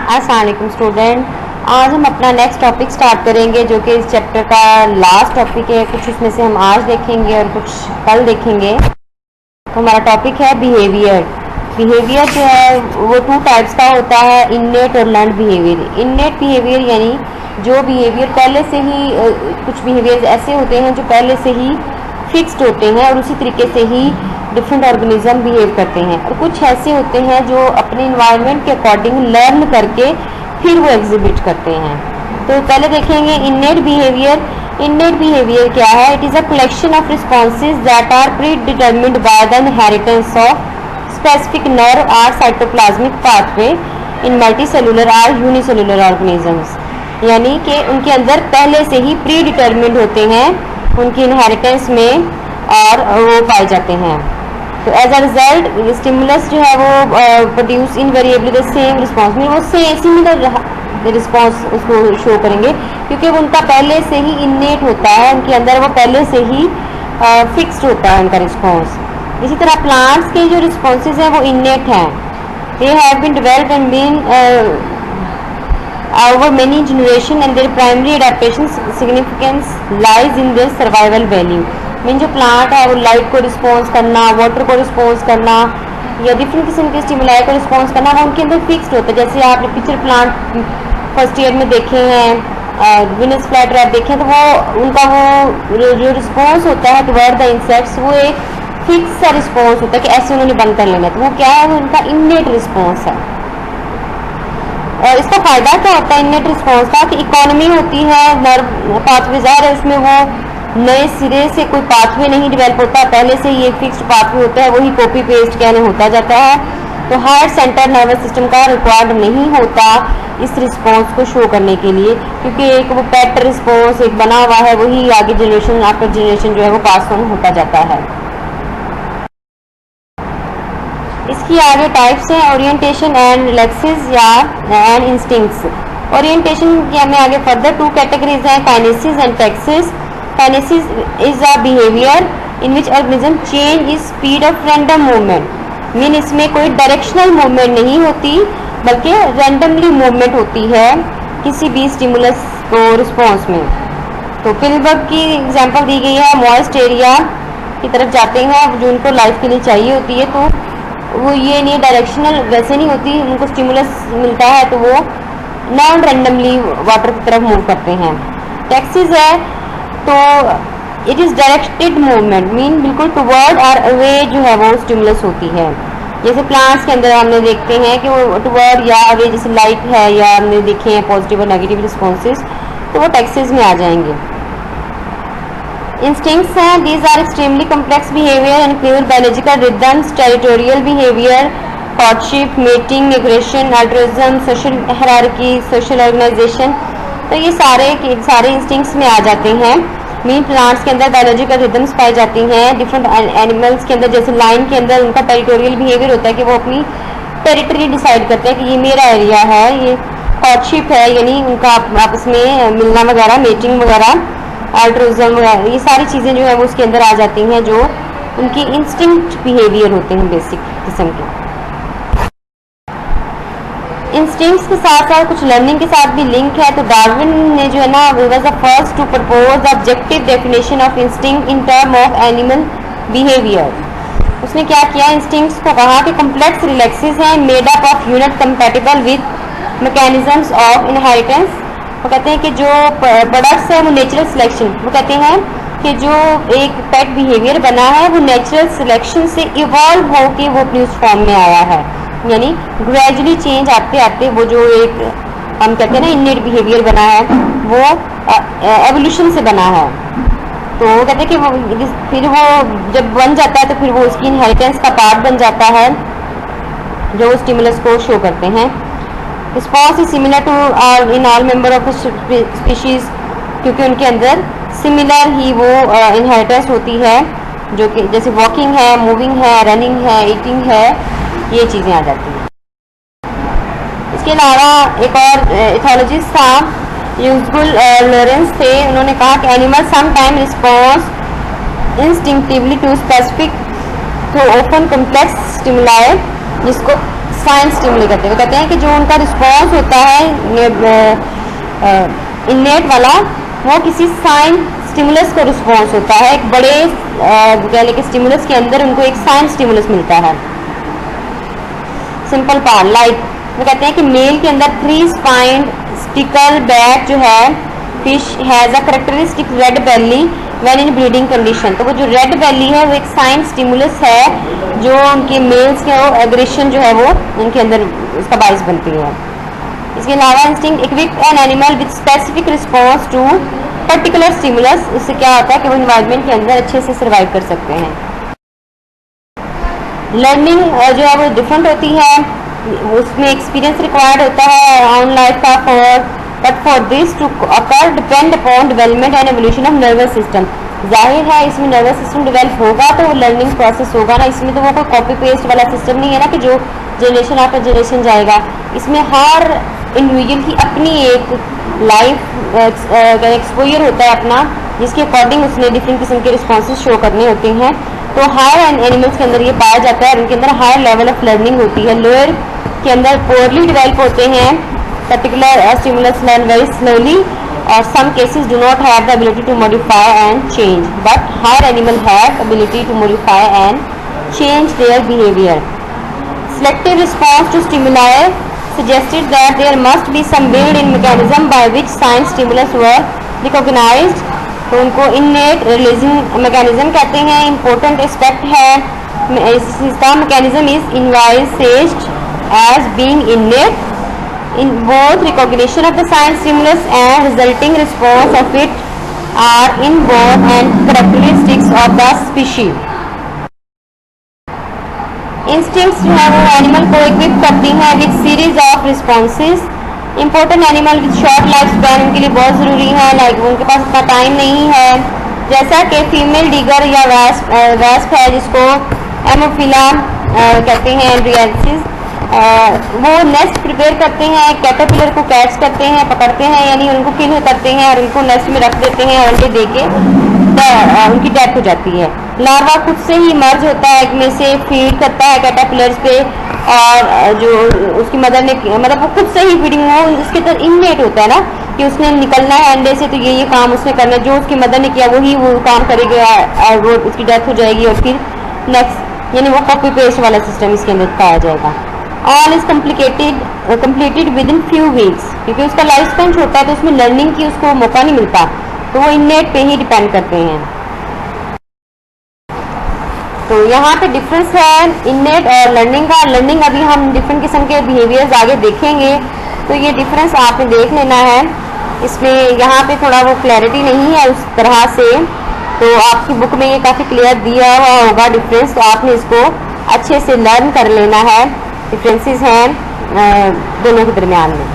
अस्सलाम वालेकुम स्टूडेंट। आज हम अपना नेक्स्ट टॉपिक स्टार्ट करेंगे जो कि इस चैप्टर का लास्ट टॉपिक है। कुछ इसमें से हम आज देखेंगे और कुछ कल देखेंगे। तो हमारा टॉपिक है बिहेवियर। बिहेवियर जो है वो टू टाइप्स का होता है, इन्नेट और लर्नड बिहेवियर। इन्नेट बिहेवियर यानी जो बिहेवियर पहले से ही कुछ बिहेवियर ऐसे होते हैं जो पहले से ही फिक्स्ड होते हैं और उसी तरीके से ही डिफरेंट ऑर्गेनिज्म बिहेव करते हैं, और कुछ ऐसे होते हैं जो अपने इन्वायरमेंट के अकॉर्डिंग लर्न करके फिर वो एग्जिबिट करते हैं। तो पहले देखेंगे इन्नेट बिहेवियर। इन्नेट बिहेवियर क्या है? It is a collection of responses that are predetermined by the inheritance of specific nerve or cytoplasmic pathway in multicellular or unicellular organisms. यानी कि उनके अंदर पहले से ही प्री डिटर्मिन्ड होते हैं, उनकी इनहेरिटेंस में और वो पाए जाते हैं। तो एज अ रिजल्ट स्टिमुलस जो है वो produce invariably the same response में, वो सिमिलर रिस्पॉन्स उसको शो करेंगे क्योंकि वो उनका पहले से ही इन्नेट होता है, उनके अंदर वो पहले से ही फिक्स्ड होता है उनका रिस्पॉन्स। इसी तरह प्लांट्स के जो रिस्पॉन्सेज हैं वो इन्नेट हैं। They have been developed and been over many generation and their primary adaptation significance lies in their survival value। Mean जो प्लांट है वो लाइट को रिस्पॉन्स करना, वाटर को रिस्पॉन्स करना या डिफरेंट किस्म के स्टिमुलाई को रिस्पॉन्स करना वो उनके अंदर फिक्स्ड होता है। जैसे आपने पिक्चर प्लांट फर्स्ट ईयर में देखे हैं, विनस फ्लैट रैप देखे हैं, तो वो उनका वो जो रिस्पॉन्स होता है टुवर्ड द इंसेक्ट्स वो एक फिक्स सा रिस्पॉन्स होता है कि ऐसे उन्होंने बंद कर लेना, तो वो क्या है, वो उनका इन्नेट रिस्पॉन्स है। और इसका फ़ायदा क्या होता है इन्नेट रिस्पॉन्स का कि इकोनॉमी होती है, नर्व पाथवेज है, इसमें वो नए सिरे से कोई पाथवे नहीं डेवलप होता, पहले से ये फिक्स्ड पाथवे होता है, वही कॉपी पेस्ट कहने होता जाता है। तो हार्ट सेंटर नर्वस सिस्टम का रिक्वायर्ड नहीं होता इस रिस्पॉन्स को शो करने के लिए, क्योंकि एक वो पैट रिस्पॉन्स एक बना हुआ है, वही आगे जनरेशन आफ्टर जनरेशन जो है वो पास ऑन होता जाता है। इसकी आगे टाइप्स हैं ओरिएंटेशन एंड रिलैक्सेस या एंड इंस्टिंक्ट्स। ओरिएंटेशन के में आगे फर्दर टू कैटेगरीज हैं, kinesis and taxis. Kinesis is a behaviour in which organism change is speed of random movement. Mean इसमें कोई डायरेक्शनल मूवमेंट नहीं होती बल्कि रैंडमली मूवमेंट होती है किसी भी स्टिमुलस को रिस्पॉन्स में। तो फिलबर्ग की एग्जांपल दी गई है, मॉइस्ट एरिया की तरफ जाते हैं जो उनको लाइफ के लिए चाहिए होती है, तो वो ये नहीं डायरेक्शनल वैसे नहीं होती, उनको स्टिमुलस मिलता है तो वो नॉन रैंडमली वाटर की तरफ मूव करते हैं। टैक्सिस है तो it is directed movement, mean बिल्कुल टुवर्ड और अवे जो है वो स्टिमुलस होती है। जैसे प्लांट्स के अंदर हमने देखते हैं कि वो टुवर्ड या अवे, जैसे लाइट है या हमने देखे हैं पॉजिटिव और नेगेटिव रिस्पॉन्सेज, तो वो टैक्सिस में आ जाएंगे। इंस्टिंक्ट्स हैं, these are extremely complex behaviour and include biological rhythms, territorial behaviour, courtship, mating, aggression, altruism, social hierarchy, social organisation. तो ये सारे इंस्टिंक्ट्स में आ जाते हैं। मीन प्लांट्स के अंदर बायोलॉजिकल रिदम्स पाई जाती हैं, डिफरेंट एनिमल्स के अंदर जैसे लाइन के अंदर उनका टेरिटोरियल बिहेवियर होता है कि वो अपनी टेरिटरी डिसाइड करते हैं कि ये मेरा एरिया है। ये कॉर्टशिप है यानी उनका आपस में मिलना वगैरह, मेटिंग वगैरह, अल्ट्रुइज्म, ये सारी चीज़ें जो है वो उसके अंदर आ जाती हैं जो उनकी इंस्टिंक्ट बिहेवियर होते हैं बेसिक किस्म के। इंस्टिंक्ट्स के साथ साथ कुछ लर्निंग के साथ भी लिंक है। तो डार्विन ने जो है ना, वो was the first to propose the objective definition of instinct in term of animal behaviour. उसने क्या किया, इंस्टिंक्ट्स को कहा कि कम्प्लेक्स रिलैक्सेस हैं made up of unit compatible with mechanisms of inheritance. वो कहते हैं कि जो प्रोडक्ट्स है वो नेचुरल सिलेक्शन, वो कहते हैं कि जो एक पेट बिहेवियर बना है वो नेचुरल सिलेक्शन से इवॉल्व होकर वो अपनी उस फॉर्म में आया है, यानी ग्रेजुअली चेंज आते आते वो जो एक हम कहते हैं ना इन्नेट बिहेवियर बना है वो एवोल्यूशन से बना है। तो वो कहते हैं कि वो फिर वो जब बन जाता है तो फिर वो उसकी इनहेरिटेंस का पार्ट बन जाता है जो स्टिमुलस को शो करते हैं। Response is similar to in all member of species, क्योंकि उनके अंदर सिमिलर ही वो इनहेरिटेंस होती है, जो कि जैसे वॉकिंग है, मूविंग है, रनिंग है, ईटिंग है, ये चीज़ें आ जाती हैं। इसके अलावा एक और इथोलॉजिस्ट था, यूजफुल लॉरेंस थे, उन्होंने कहा कि animal some time response instinctively to specific to open complex stimuli, जिसको साइन स्टिमुलस कहते हैं। वो कहते हैं कि जो उनका रिस्पॉन्स होता है इन्नेट वाला, वो किसी साइन स्टिमुलस का रिस्पॉन्स होता है। एक बड़े कह लें कि स्टिमुलस के अंदर उनको एक साइन स्टिमुलस मिलता है। सिंपल पार्ट लाइक वो कहते हैं कि मेल के अंदर 3 स्पाइंड स्टिकल बैक जो है fish has a characteristic red Bailey when in breeding condition. तो वो जो रेड बेली है वो एक साइन स्टिमुलस है जो उनके मेल्स के एग्रेशन जो है वो उनके अंदर उसका बाइस बनती है। इसके अलावा instinct equip an animal with specific response to particular stimulus. इससे क्या होता है कि वो इन्वायरमेंट के अंदर अच्छे से सर्वाइव कर सकते हैं। लर्निंग जो है वो डिफरेंट होती है, उसमें एक्सपीरियंस रिक्वायर्ड होता है ऑन लाइफ का but for this to occur depend upon development and evolution of nervous system. जाहिर है इसमें नर्वस सिस्टम डेवलप होगा तो लर्निंग प्रोसेस होगा ना। इसमें तो वो कोई कॉपी पेस्ट वाला सिस्टम नहीं है ना कि जो जनरेशन आफ्टर जनरेशन जाएगा। इसमें हर इंडिविजुअल की अपनी एक लाइफ एक्सपोजर होता है अपना, जिसके अकॉर्डिंग उसने डिफरेंट किस्म के रिस्पॉन्सेज शो करने होते हैं। तो हायर एनिमल्स के अंदर ये पाया जाता है, उनके अंदर हायर लेवल ऑफ लर्निंग होती है। लोअर के अंदर पोअरली डेवलप होते हैं, particular stimulus learn very slowly और some cases do not have the ability to modify and change, but higher animal have ability to modify and change their behaviour. Selective response to stimuli suggested that there must be some built-in mechanism by which sine stimulus were recognized। तो उनको innate releasing mechanism कहते हैं। important aspect है इसका mechanism is envisaged as being innate in both recognition of the sine stimulus and resulting response of it are inborn and characteristics of the species। Instincts जो है वो animal को equip करती हैं with series of responses. Important animal with short life span उनके लिए बहुत ज़रूरी है, लाइक उनके पास इतना टाइम नहीं है। जैसा कि फीमेल डिगर या वैस्प है जिसको एमोफिला कहते हैं एम्ब्रियसिस, वो नेस्ट प्रिपेयर करते हैं, कैटरपिलर को कैच करते हैं, पकड़ते हैं, यानी उनको किल करते हैं और उनको नेस्ट में रख देते हैं, अंडे दे के उनकी डेथ हो जाती है। लार्वा खुद से ही मर्ज होता है, एक में से फीड करता है कैटरपिलर्स पे, और जो उसकी मदर ने मतलब वो खुद से ही फीडिंग हो, उसके अंदर इननेट होता है ना कि उसने निकलना है अंडे से, तो ये काम उसने करना है, जो उसकी मदर ने किया वही वो काम करेगा और वो उसकी डेथ हो जाएगी और फिर नेक्स्ट, यानी वो कॉपी पेस्ट वाला सिस्टम इसके अंदर पाया जाएगा। All is completed with in few weeks, क्योंकि उसका लाइफ स्पैन छोटा है तो उसमें लर्निंग की उसको मौका नहीं मिलता, तो वो इननेट पे ही डिपेंड करते हैं। तो यहाँ पे डिफरेंस है इननेट और लर्निंग का। लर्निंग अभी हम डिफरेंट किस्म के बिहेवियर्स आगे देखेंगे, तो ये डिफरेंस आपने देख लेना है। इसमें यहाँ पे थोड़ा वो क्लैरिटी नहीं है उस तरह से, तो आपकी बुक में ये काफ़ी क्लियर दिया हुआ होगा डिफरेंस, तो आपने इसको अच्छे से लर्न कर लेना है। डिफरेंसेस हैं दोनों के दरमियान में।